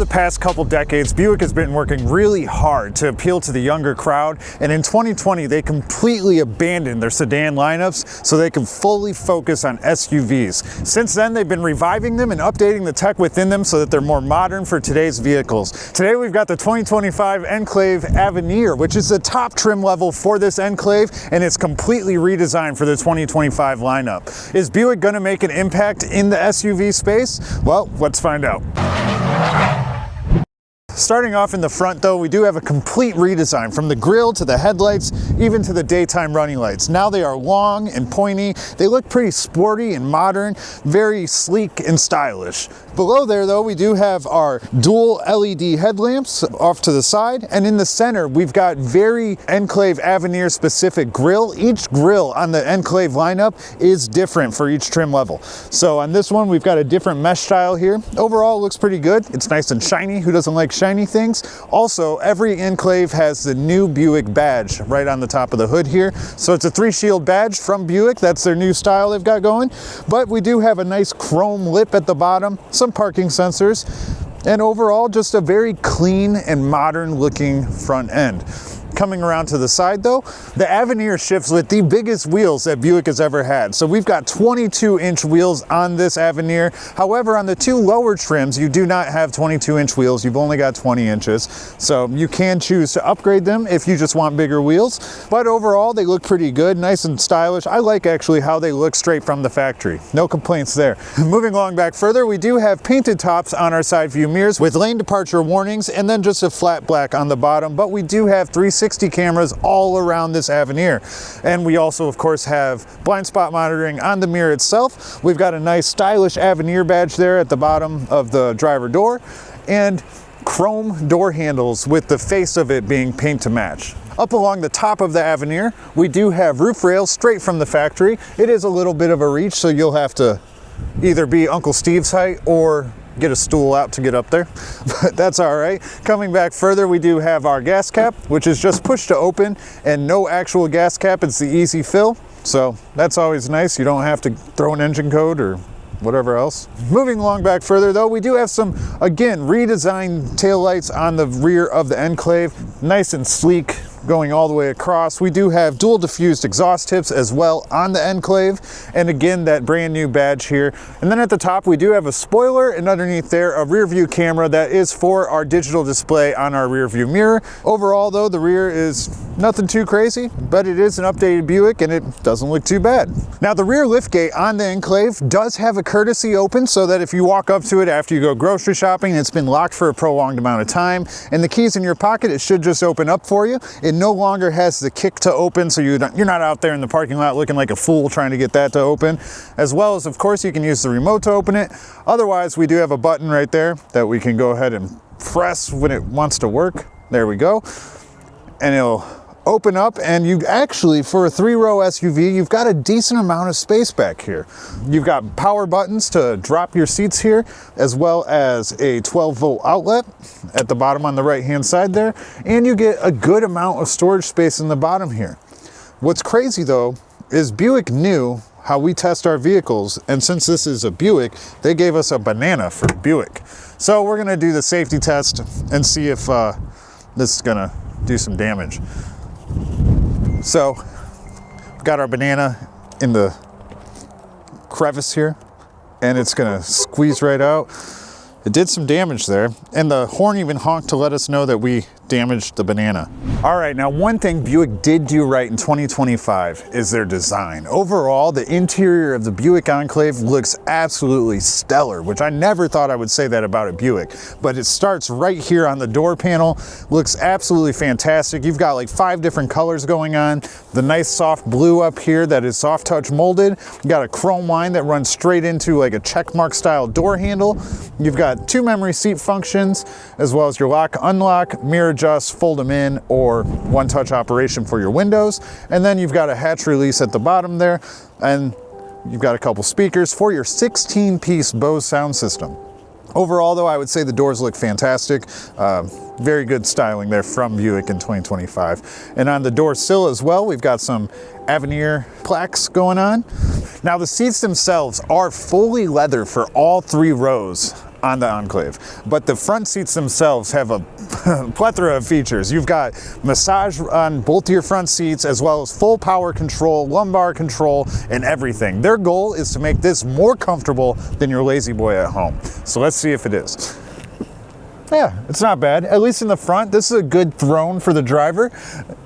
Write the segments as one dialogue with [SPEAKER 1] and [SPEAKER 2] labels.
[SPEAKER 1] past couple decades, Buick has been working really hard to appeal to the younger crowd, and in 2020 they completely abandoned their sedan lineups so they can fully focus on SUVs. Since then, they've been reviving them and updating the tech within them so that they're more modern for today's vehicles. Today we've got the 2025 Enclave Avenir, which is the top trim level for this Enclave, and it's completely redesigned for the 2025 lineup. Is Buick going to make an impact in the SUV space? Well, let's find out. Starting off in the front though, we do have a complete redesign from the grille to the headlights, even to the daytime running lights. Now they are long and pointy. They look pretty sporty and modern, very sleek and stylish. Below there though, we do have our dual LED headlamps off to the side, and in the center we've got very Enclave Avenir specific grille. Each grille on the Enclave lineup is different for each trim level. So on this one we've got a different mesh style here. Overall it looks pretty good. It's nice and shiny. Who doesn't like shiny things? Also, every Enclave has the new Buick badge right on the top of the hood here. So it's a 3-shield badge from Buick. That's their new style they've got going. But we do have a nice chrome lip at the bottom, some parking sensors, and overall just a very clean and modern looking front end. Coming around to the side though, the Avenir ships with the biggest wheels that Buick has ever had. So we've got 22-inch wheels on this Avenir. However, on the two lower trims, you do not have 22-inch wheels. You've only got 20 inches. So you can choose to upgrade them if you just want bigger wheels. But overall, they look pretty good, nice and stylish. I like actually how they look straight from the factory. No complaints there. Moving along back further, we do have painted tops on our side view mirrors with lane departure warnings and then just a flat black on the bottom. But we do have 360 cameras all around this Avenir. And we also, of course, have blind spot monitoring on the mirror itself. We've got a nice stylish Avenir badge there at the bottom of the driver door, and chrome door handles with the face of it being paint to match. Up along the top of the Avenir, we do have roof rails straight from the factory. It is a little bit of a reach, so you'll have to either be Uncle Steve's height or get a stool out to get up there, but that's all right. Coming back further, we do have our gas cap, which is just push to open and no actual gas cap. It's the easy fill, so that's always nice. You don't have to throw an engine code or whatever else. Moving along back further though, we do have some, again, redesigned taillights on the rear of the Enclave. Nice and sleek going all the way across. We do have dual diffused exhaust tips as well on the Enclave, and again that brand new badge here. And then at the top we do have a spoiler, and underneath there a rear view camera that is for our digital display on our rear view mirror. Overall though, the rear is nothing too crazy, but it is an updated Buick and it doesn't look too bad. Now the rear liftgate on the Enclave does have a courtesy open, so that if you walk up to it after you go grocery shopping, it's been locked for a prolonged amount of time, and the key's in your pocket, it should just open up for you. It no longer has the kick to open, so you're not out there in the parking lot looking like a fool trying to get that to open. As well as, of course, you can use the remote to open it. Otherwise, we do have a button right there that we can go ahead and press when it wants to work. There we go. And it'll open up, and you actually, for a 3-row SUV, you've got a decent amount of space back here. You've got power buttons to drop your seats here, as well as a 12-volt outlet at the bottom on the right-hand side there, and you get a good amount of storage space in the bottom here. What's crazy though is Buick knew how we test our vehicles, and since this is a Buick, they gave us a banana for Buick. So we're gonna do the safety test and see if this is gonna do some damage. So we've got our banana in the crevice here, and it's gonna squeeze right out. It did some damage there, and the horn even honked to let us know that we damaged the banana. All right, now one thing Buick did do right in 2025 is their design. Overall, the interior of the Buick Enclave looks absolutely stellar, which I never thought I would say that about a Buick, but it starts right here on the door panel. Looks absolutely fantastic. You've got like 5 different colors going on. The nice soft blue up here that is soft touch molded. You got a chrome line that runs straight into like a checkmark style door handle. You've got 2 memory seat functions, as well as your lock, unlock, mirror adjust, fold them in, or one-touch operation for your windows. And then you've got a hatch release at the bottom there, and you've got a couple speakers for your 16-piece Bose sound system. Overall though, I would say the doors look fantastic. Very good styling there from Buick in 2025. And on the door sill as well, we've got some Avenir plaques going on. Now the seats themselves are fully leather for all 3 rows on the Enclave. But the front seats themselves have a plethora of features. You've got massage on both of your front seats, as well as full power control, lumbar control, and everything. Their goal is to make this more comfortable than your Lazy Boy at home. So let's see if it is. Yeah, it's not bad. At least in the front, this is a good throne for the driver.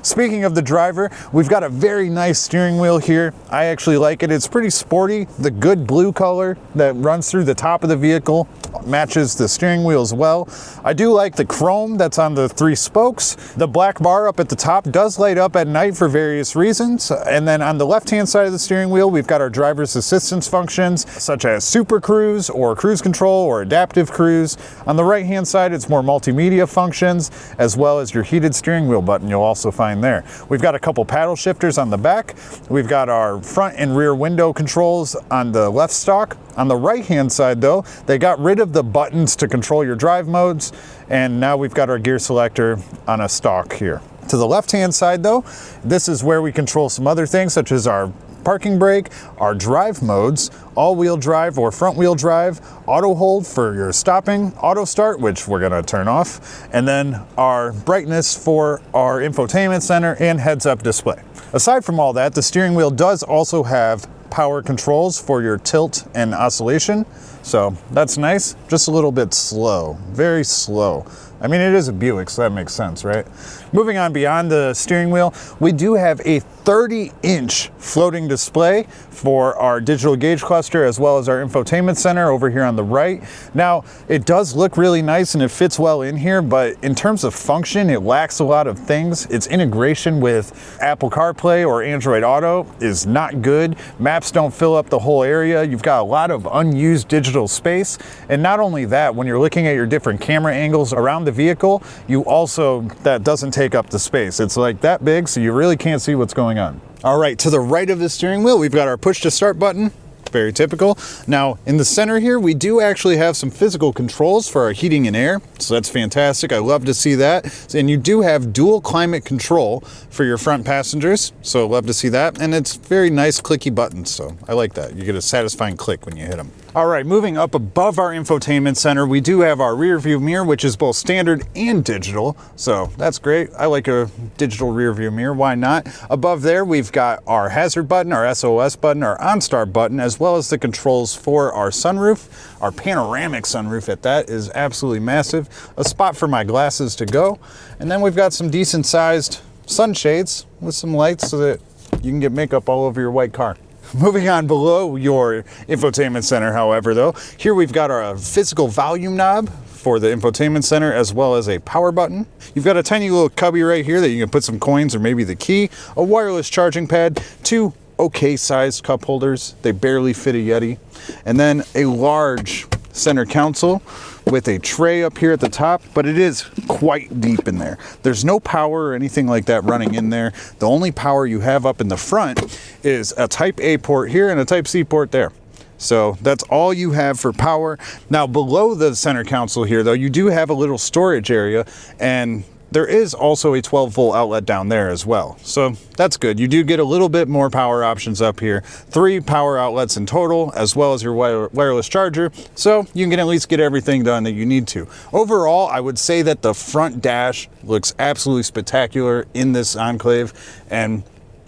[SPEAKER 1] Speaking of the driver, we've got a very nice steering wheel here. I actually like it. It's pretty sporty. The good blue color that runs through the top of the vehicle matches the steering wheel as well. I do like the chrome that's on the 3 spokes. The black bar up at the top does light up at night for various reasons. And then on the left-hand side of the steering wheel, we've got our driver's assistance functions, such as Super Cruise or Cruise Control or Adaptive Cruise. On the right-hand side, it's more multimedia functions, as well as your heated steering wheel button you'll also find there. We've got a couple paddle shifters on the back. We've got our front and rear window controls on the left stalk. On the right-hand side, though, they got rid of the buttons to control your drive modes, and now we've got our gear selector on a stalk here. To the left-hand side, though, this is where we control some other things, such as our parking brake, our drive modes, all-wheel drive or front-wheel drive, auto hold for your stopping, auto start, which we're going to turn off, and then our brightness for our infotainment center and heads-up display. Aside from all that, the steering wheel does also have power controls for your tilt and oscillation, so that's nice. Just a little bit slow, very slow. I mean, it is a Buick, so that makes sense, right? Moving on beyond the steering wheel, we do have a 30-inch floating display for our digital gauge cluster, as well as our infotainment center over here on the right. Now, it does look really nice and it fits well in here, but in terms of function, it lacks a lot of things. Its integration with Apple CarPlay or Android Auto is not good. Maps don't fill up the whole area. You've got a lot of unused digital space. And not only that, when you're looking at your different camera angles around the vehicle, that doesn't take up the space. It's like that big, so you really can't see what's going on. All right, to the right of the steering wheel, we've got our push to start button. Very typical. Now, in the center here, we do actually have some physical controls for our heating and air, so that's fantastic. I love to see that. And you do have dual climate control for your front passengers, so I love to see that. And it's very nice clicky buttons, so I like that. You get a satisfying click when you hit them. All right, moving up above our infotainment center, we do have our rear view mirror, which is both standard and digital, so that's great. I like a digital rear view mirror, why not? Above there, we've got our hazard button, our SOS button, our OnStar button, as well as the controls for our sunroof. Our panoramic sunroof at that is absolutely massive. A spot for my glasses to go. And then we've got some decent sized sunshades with some lights so that you can get makeup all over your white car. Moving on below your infotainment center, however, though, here we've got our physical volume knob for the infotainment center, as well as a power button. You've got a tiny little cubby right here that you can put some coins or maybe the key, a wireless charging pad, 2 okay-sized cup holders. They barely fit a Yeti. And then a large center console with a tray up here at the top, but it is quite deep in there. There's no power or anything like that running in there. The only power you have up in the front is a Type A port here and a Type C port there. So that's all you have for power. Now below the center console here though, you do have a little storage area, and there is also a 12-volt outlet down there as well. So that's good. You do get a little bit more power options up here. 3 power outlets in total, as well as your wireless charger. So you can at least get everything done that you need to. Overall, I would say that the front dash looks absolutely spectacular in this Enclave, and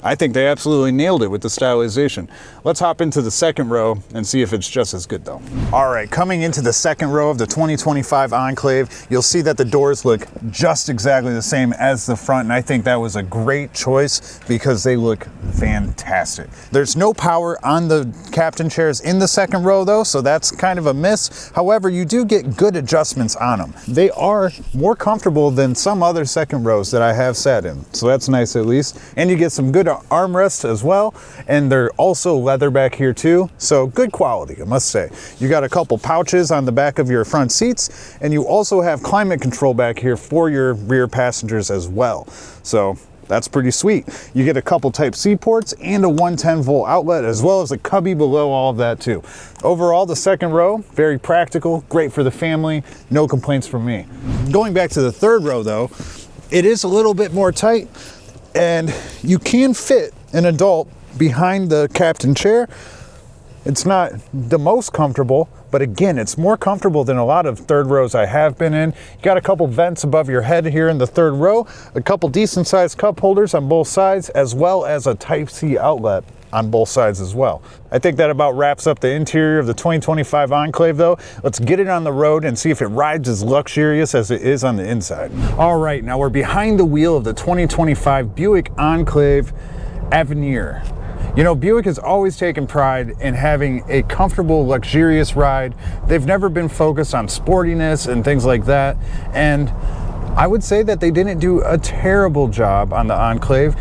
[SPEAKER 1] I think they absolutely nailed it with the stylization. Let's hop into the second row and see if it's just as good though. All right, coming into the second row of the 2025 Enclave, you'll see that the doors look just exactly the same as the front, and I think that was a great choice because they look fantastic. There's no power on the captain chairs in the second row though, so that's kind of a miss. However, you do get good adjustments on them. They are more comfortable than some other second rows that I have sat in, so that's nice at least. And you get some good armrests as well, and they're also leather back here too, so good quality, I must say. You got a couple pouches on the back of your front seats, and you also have climate control back here for your rear passengers as well, so that's pretty sweet. You get a couple Type C ports and a 110-volt outlet, as well as a cubby below all of that too. Overall, the second row, very practical, great for the family, no complaints from me. Going back to the third row though, it is a little bit more tight, and you can fit an adult behind the captain chair, It's not the most comfortable, but again, it's more comfortable than a lot of third rows I have been in. You got a couple vents above your head here in the third row, a couple decent sized cup holders on both sides, as well as a Type-C outlet on both sides as well. I think that about wraps up the interior of the 2025 Enclave though. Let's get it on the road and see if it rides as luxurious as it is on the inside. All right, now we're behind the wheel of the 2025 Buick Enclave Avenir. You know, Buick has always taken pride in having a comfortable, luxurious ride. They've never been focused on sportiness and things like that. And I would say that they didn't do a terrible job on the Enclave.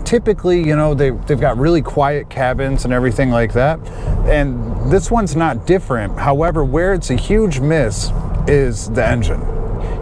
[SPEAKER 1] Typically, you know, they've got really quiet cabins and everything like that. And this one's not different. However, where it's a huge miss is the engine.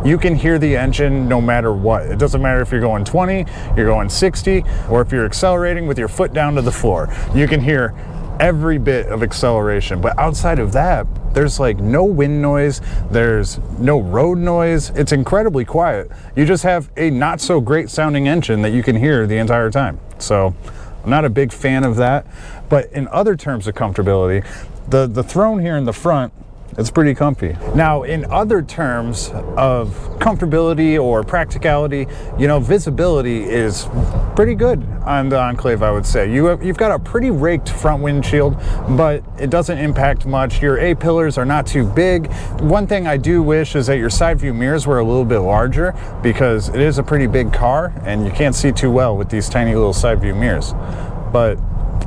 [SPEAKER 1] You can hear the engine no matter what. It doesn't matter if you're going 20, you're going 60, or if you're accelerating with your foot down to the floor. You can hear every bit of acceleration. But outside of that, there's like no wind noise, there's no road noise. It's incredibly quiet. You just have a not so great sounding engine that you can hear the entire time. So I'm not a big fan of that. But in other terms of comfortability, the throne here in the front, it's pretty comfy. Now, in other terms of comfortability or practicality, you know, visibility is pretty good on the Enclave, I would say. You've got a pretty raked front windshield, but it doesn't impact much. Your A-pillars are not too big. One thing I do wish is that your side view mirrors were a little bit larger, because it is a pretty big car and you can't see too well with these tiny little side view mirrors. But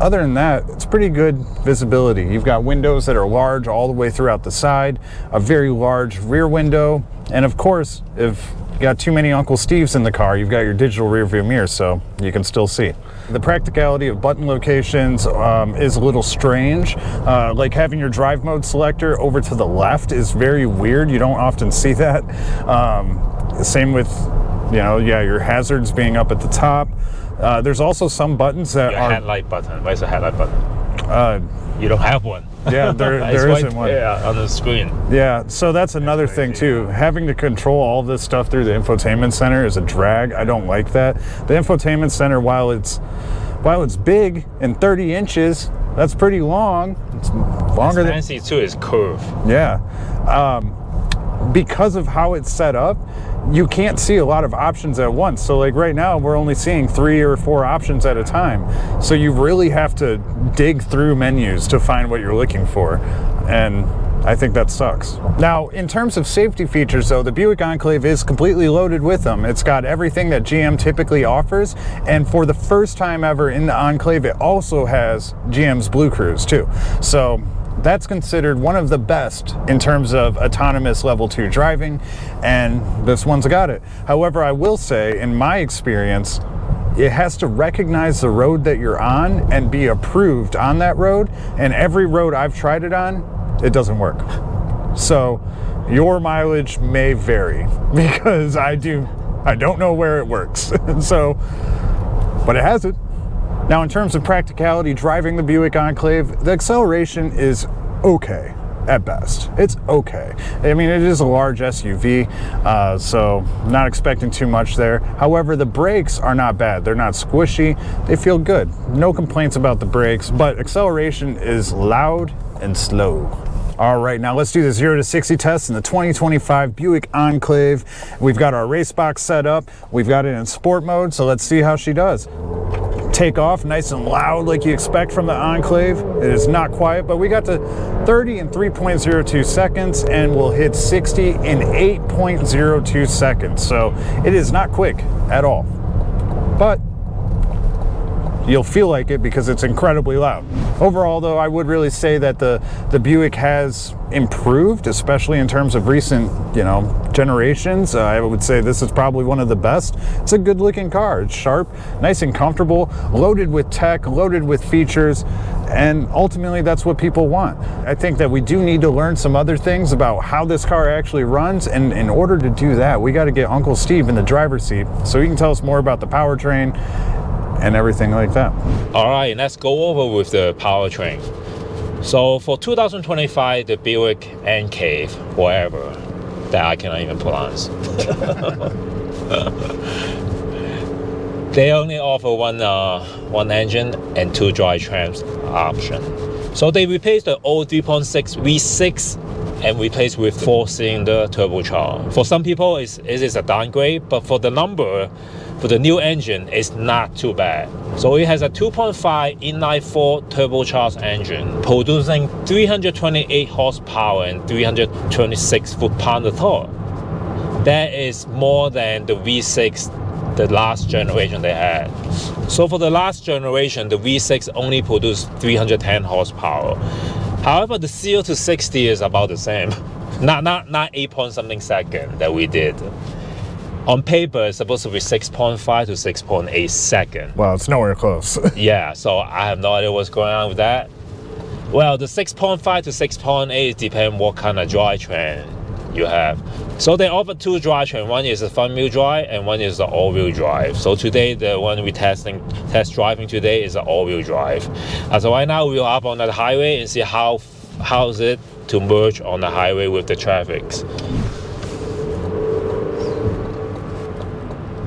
[SPEAKER 1] other than that, it's pretty good visibility. You've got windows that are large all the way throughout the side, a very large rear window, and of course, if you got too many Uncle Steves in the car, you've got your digital rear view mirror, so you can still see. The practicality of button locations is a little strange. Like having your drive mode selector over to the left is very weird. You don't often see that. Same with, you know, yeah, your hazards being up at the top. There's also some buttons that are...
[SPEAKER 2] headlight button. Where's the headlight button? You don't have one.
[SPEAKER 1] Yeah, there isn't one.
[SPEAKER 2] Yeah, on the screen.
[SPEAKER 1] Yeah, so that's another thing too. Having to control all this stuff through the infotainment center is a drag. I don't like that. The infotainment center, while it's big and 30 inches, that's pretty long. It's longer than...
[SPEAKER 2] fancy too is curved.
[SPEAKER 1] Yeah. Because of how it's set up, you can't see a lot of options at once. So like right now, we're only seeing 3 or 4 options at a time. So you really have to dig through menus to find what you're looking for. And I think that sucks. Now, in terms of safety features though, the Buick Enclave is completely loaded with them. It's got everything that GM typically offers. And for the first time ever in the Enclave, it also has GM's Blue Cruise too. So that's considered one of the best in terms of autonomous level 2 driving, and this one's got it. However, I will say, in my experience, it has to recognize the road that you're on and be approved on that road, and every road I've tried it on, it doesn't work. So your mileage may vary, because I don't know where it works. So, but it has it. Now, in terms of practicality, driving the Buick Enclave, the acceleration is okay at best. It's okay. I mean, it is a large SUV, so not expecting too much there. However, the brakes are not bad. They're not squishy. They feel good. No complaints about the brakes, but acceleration is loud and slow. All right, now let's do the 0 to 60 test in the 2025 Buick Enclave. We've got our race box set up. We've got it in sport mode, so let's see how she does. Take off nice and loud like you expect from the Enclave. It is not quiet, but we got to 30 in 3.02 seconds, and we'll hit 60 in 8.02 seconds. So it is not quick at all, but you'll feel like it because it's incredibly loud. Overall though, I would really say that the Buick has improved, especially in terms of recent, you know, generations. I would say this is probably one of the best. It's a good looking car. It's sharp, nice and comfortable, loaded with tech, loaded with features, and ultimately that's what people want. I think that we do need to learn some other things about how this car actually runs, and in order to do that, we got to get Uncle Steve in the driver's seat so he can tell us more about the powertrain and everything like that.
[SPEAKER 2] All right, let's go over with the powertrain. So for 2025, the Buick Enclave, whatever, that I cannot even pronounce. They only offer one engine and 2 drivetrain option. So they replaced the old 3.6 V6 and replaced with 4-cylinder turbocharged. For some people, it is a downgrade, but for the new engine, it's not too bad. So it has a 2.5 inline-4 turbocharged engine, producing 328 horsepower and 326 foot-pound of torque. That is more than the V6, the last generation they had. So for the last generation, the V6 only produced 310 horsepower. However, the 0 to 60 is about the same. Not 8 point something second that we did. On paper, it's supposed to be 6.5 to 6.8 second.
[SPEAKER 1] Well, it's nowhere close.
[SPEAKER 2] Yeah, so I have no idea what's going on with that. Well, the 6.5 to 6.8 depends what kind of drivetrain you have. So they offer two drivetrain. One is a front-wheel drive and one is the all-wheel drive. So today, the one we test driving today is the all-wheel drive. So right now we're up on the highway and see how is it to merge on the highway with the traffic.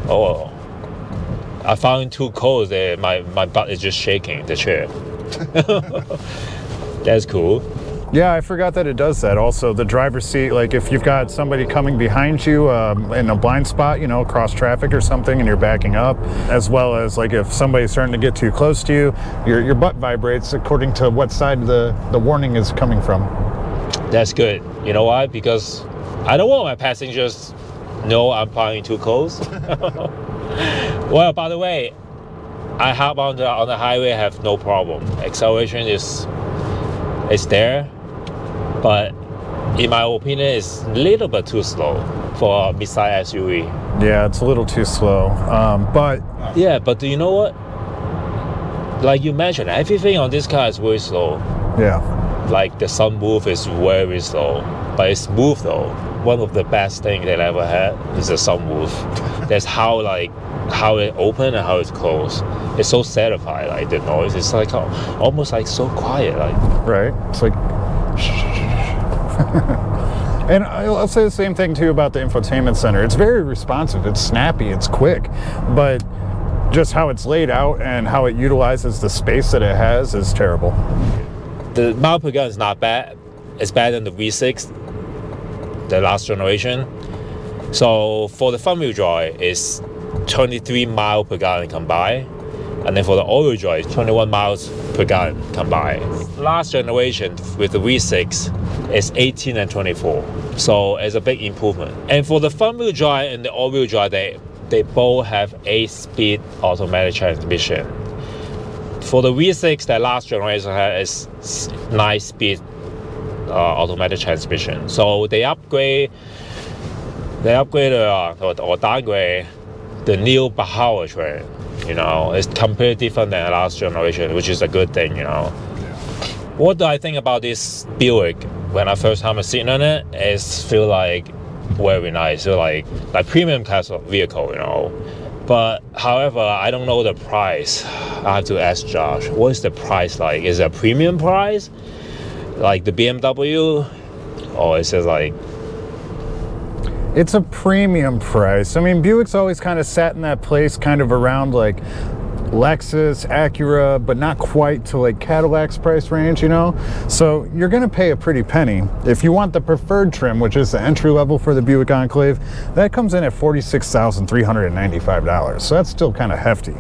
[SPEAKER 2] Oh, I found too cold there. My butt is just shaking, the chair. That's cool.
[SPEAKER 1] Yeah, I forgot that it does that. Also, the driver's seat, like if you've got somebody coming behind you in a blind spot, you know, across traffic or something, and you're backing up, as well as like if somebody's starting to get too close to you, your butt vibrates according to what side the warning is coming from. That's
[SPEAKER 2] good. You know why? Because I don't want my passengers know I'm flying too close. Well, by the way, I hop on the highway, have no problem. Acceleration is there. But in my opinion, it's a little bit too slow for a mid-size SUV.
[SPEAKER 1] Yeah, it's a little too slow. But
[SPEAKER 2] do you know what? Like you mentioned, everything on this car is very slow.
[SPEAKER 1] Yeah.
[SPEAKER 2] Like the sunroof is very slow, but it's smooth though. One of the best things that I ever had is the sunroof. That's how it open and how it's closed. It's so satisfying. Like the noise, it's like almost like so quiet. Like
[SPEAKER 1] right. It's like. And I'll say the same thing too about the infotainment center. It's very responsive, it's snappy, it's quick, but just how it's laid out and how it utilizes the space that it has is terrible.
[SPEAKER 2] The mile per gallon is not bad. It's better than the V6, the last generation. So for the front-wheel drive, it's 23 miles per gallon combined. And then for the all-wheel drive, 21 miles per gallon combined. Last generation with the V6 is 18 and 24. So it's a big improvement. And for the front-wheel drive and the all-wheel drive, they both have 8-speed automatic transmission. For the V6, that last generation has 9-speed automatic transmission. So they upgrade or downgrade the new Powertrain. You know, it's completely different than the last generation, which is a good thing, you know. What do I think about this Buick? When I first time sitting on it, it feel like very nice, feel like premium class of vehicle, you know. But however, I don't know the price. I have to ask Josh, what is the price like? Is it a premium price, like the BMW, or is it like?
[SPEAKER 1] It's a premium price. I mean, Buick's always kind of sat in that place kind of around like Lexus, Acura, but not quite to like Cadillac's price range, you know? So you're gonna pay a pretty penny. If you want the preferred trim, which is the entry level for the Buick Enclave, that comes in at $46,395. So that's still kind of hefty.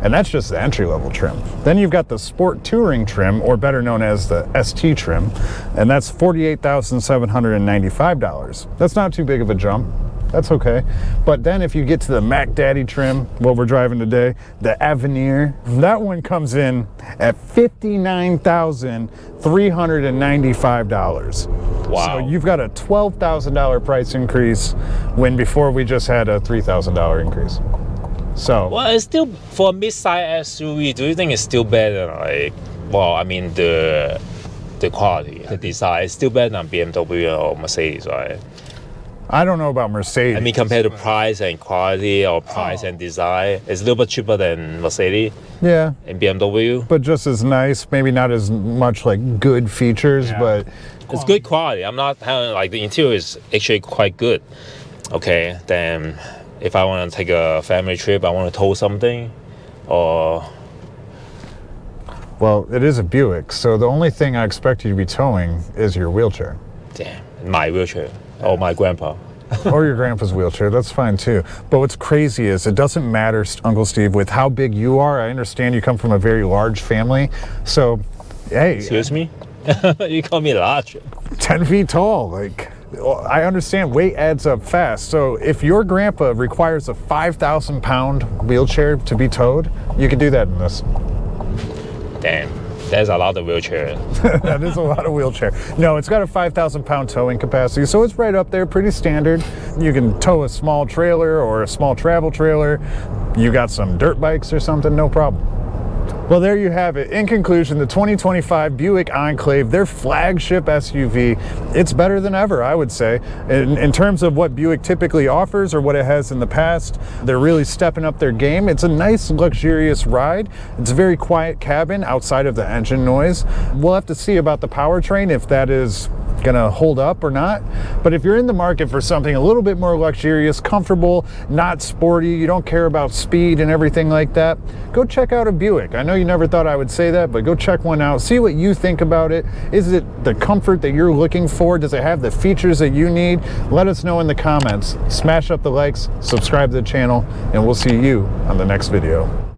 [SPEAKER 1] And that's just the entry level trim. Then you've got the Sport Touring trim, or better known as the ST trim, and that's $48,795. That's not too big of a jump. That's okay. But then if you get to the Mac Daddy trim, what we're driving today, the Avenir, that one comes in at $59,395.
[SPEAKER 2] Wow.
[SPEAKER 1] So you've got a $12,000 price increase when before we just had a $3,000 increase. So.
[SPEAKER 2] Well, it's still, for a mid-size SUV, do you think it's still better? Like, well, I mean, the quality, the design is still better than BMW or Mercedes, right?
[SPEAKER 1] I don't know about Mercedes.
[SPEAKER 2] I mean, compared to price and quality or price and design, it's a little bit cheaper than Mercedes.
[SPEAKER 1] Yeah.
[SPEAKER 2] And BMW.
[SPEAKER 1] But just as nice, maybe not as much like good features, but
[SPEAKER 2] it's good quality. I'm not having like the interior is actually quite good. Okay, then if I want to take a family trip, I want to tow something, or
[SPEAKER 1] Well, it is a Buick, so the only thing I expect you to be towing is your wheelchair.
[SPEAKER 2] Damn, my wheelchair. Oh, my grandpa.
[SPEAKER 1] Or your grandpa's wheelchair, that's fine too. But what's crazy is it doesn't matter, Uncle Steve, with how big you are. I understand you come from a very large family. So, hey.
[SPEAKER 2] Excuse me? You call me large.
[SPEAKER 1] 10 feet tall, like, I understand weight adds up fast. So if your grandpa requires a 5,000 pound wheelchair to be towed, you can do that in this.
[SPEAKER 2] Damn, there's a lot of wheelchair.
[SPEAKER 1] That is a lot of wheelchair. No, it's got a 5,000 pound towing capacity, so it's right up there, pretty standard. You can tow a small trailer or a small travel trailer. You got some dirt bikes or something, no problem. Well, there you have it. In conclusion, the 2025 Buick Enclave, their flagship SUV, it's better than ever, I would say. In terms of what Buick typically offers or what it has in the past, they're really stepping up their game. It's a nice, luxurious ride. It's a very quiet cabin outside of the engine noise. We'll have to see about the powertrain, if that is gonna hold up or not. But if you're in the market for something a little bit more luxurious, comfortable, not sporty, you don't care about speed and everything like that, go check out a Buick. I know you never thought I would say that, but go check one out. See what you think about it. Is it the comfort that you're looking for? Does it have the features that you need? Let us know in the comments. Smash up the likes, subscribe to the channel, and we'll see you on the next video.